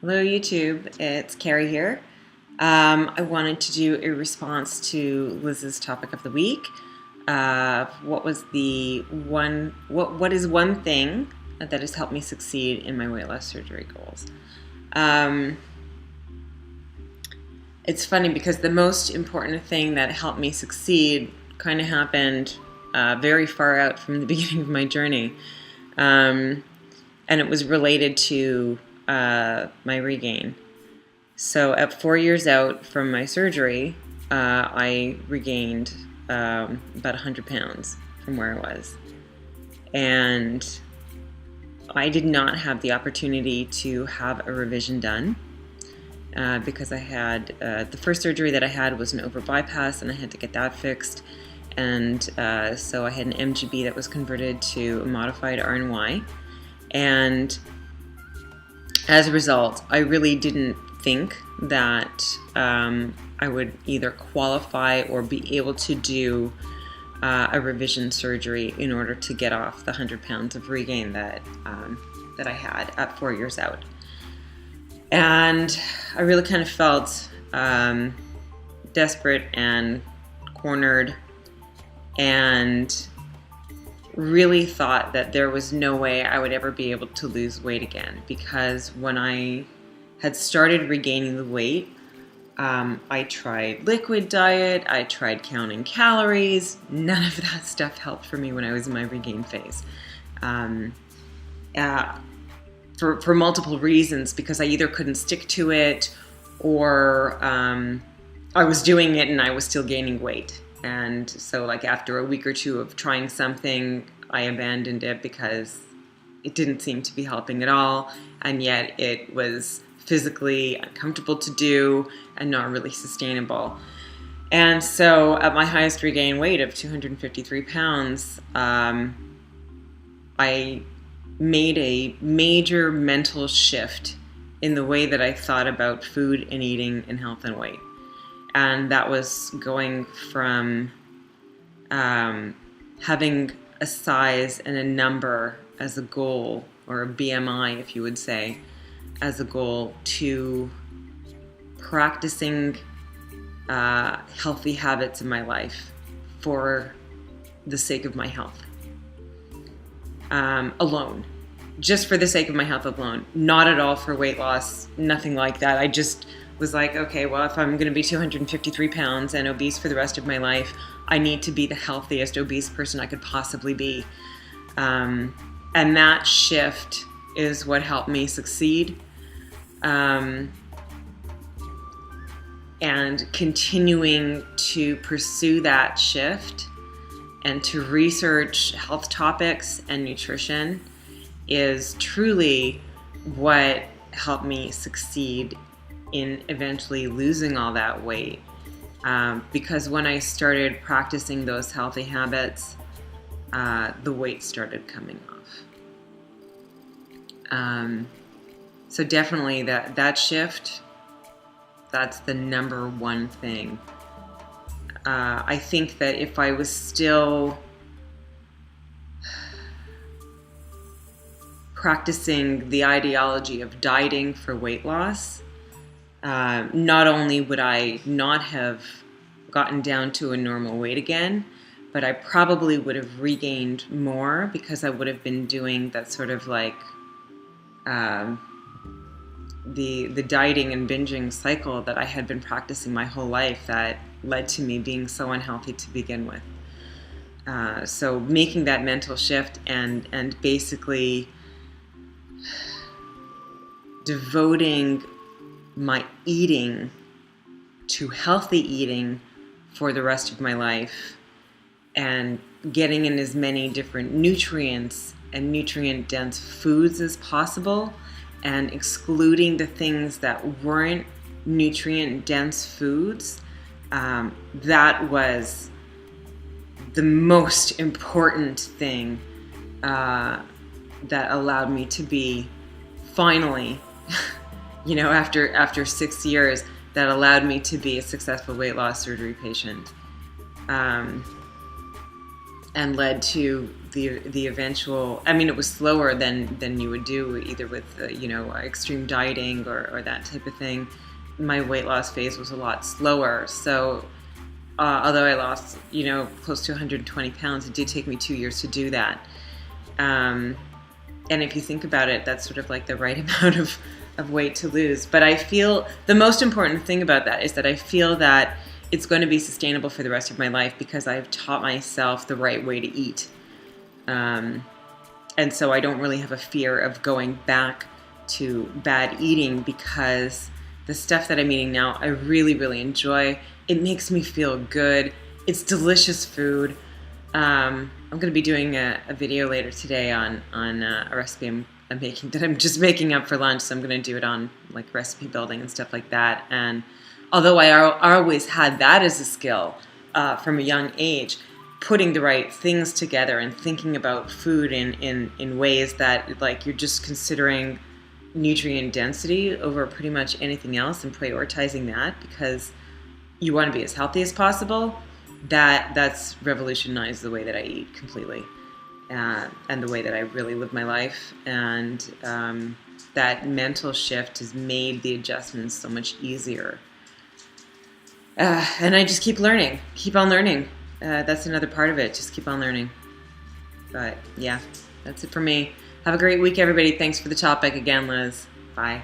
Hello YouTube, it's Carrie here. I wanted to do a response to Liz's topic of the week. What is one thing that has helped me succeed in my weight loss surgery goals? It's funny because the most important thing that helped me succeed kind of happened very far out from the beginning of my journey. And it was related to my regain. So at 4 years out from my surgery, I regained about 100 pounds from where I was. And I did not have the opportunity to have a revision done because I had, the first surgery that I had was an over bypass and I had to get that fixed. And so I had an MGB that was converted to a modified RNY. And as a result, I really didn't think that I would either qualify or be able to do a revision surgery in order to get off the 100 pounds of regain that I had at 4 years out. And I really kind of felt desperate and cornered, and really thought that there was no way I would ever be able to lose weight again, because when I had started regaining the weight, I tried liquid diet, I tried counting calories. None of that stuff helped for me when I was in my regain phase. For multiple reasons, because I either couldn't stick to it, or I was doing it and I was still gaining weight. And so like after a week or two of trying something, I abandoned it because it didn't seem to be helping at all. And yet it was physically uncomfortable to do and not really sustainable. And so at my highest regain weight of 253 pounds, I made a major mental shift in the way that I thought about food and eating and health and weight. And that was going from having a size and a number as a goal, or a BMI, if you would say, as a goal, to practicing healthy habits in my life for the sake of my health alone. Just for the sake of my health alone. Not at all for weight loss, nothing like that. I just was like, okay, well, if I'm going to be 253 pounds and obese for the rest of my life, I need to be the healthiest obese person I could possibly be. And that shift is what helped me succeed. And continuing to pursue that shift and to research health topics and nutrition is truly what helped me succeed in eventually losing all that weight. Because when I started practicing those healthy habits, the weight started coming off. So definitely that shift, that's the number one thing. I think that if I was still practicing the ideology of dieting for weight loss, not only would I not have gotten down to a normal weight again, but I probably would have regained more, because I would have been doing that sort of like the dieting and binging cycle that I had been practicing my whole life that led to me being so unhealthy to begin with. So making that mental shift and basically devoting my eating to healthy eating for the rest of my life, and getting in as many different nutrients and nutrient-dense foods as possible, and excluding the things that weren't nutrient-dense foods, that was the most important thing that allowed me to be finally, after 6 years, that allowed me to be a successful weight loss surgery patient. And and led to the eventual. I mean, it was slower than you would do either with extreme dieting or that type of thing. My weight loss phase was a lot slower. So although I lost close to 120 pounds, it did take me 2 years to do that. And if you think about it, that's sort of like the right amount of weight to lose. But I feel the most important thing about that is that I feel that it's going to be sustainable for the rest of my life because I've taught myself the right way to eat. And so I don't really have a fear of going back to bad eating because the stuff that I'm eating now, I really, really enjoy. It makes me feel good. It's delicious food. I'm going to be doing a video later today on a recipe I'm making that I'm just making up for lunch. So I'm going to do it on like recipe building and stuff like that. And although I always had that as a skill from a young age, putting the right things together and thinking about food in ways that like you're just considering nutrient density over pretty much anything else and prioritizing that because you want to be as healthy as possible, that's revolutionized the way that I eat completely and the way that I really live my life. And that mental shift has made the adjustments so much easier. And I just keep learning, keep on learning. That's another part of it, just keep on learning. But yeah, that's it for me. Have a great week, everybody. Thanks for the topic again, Liz. Bye.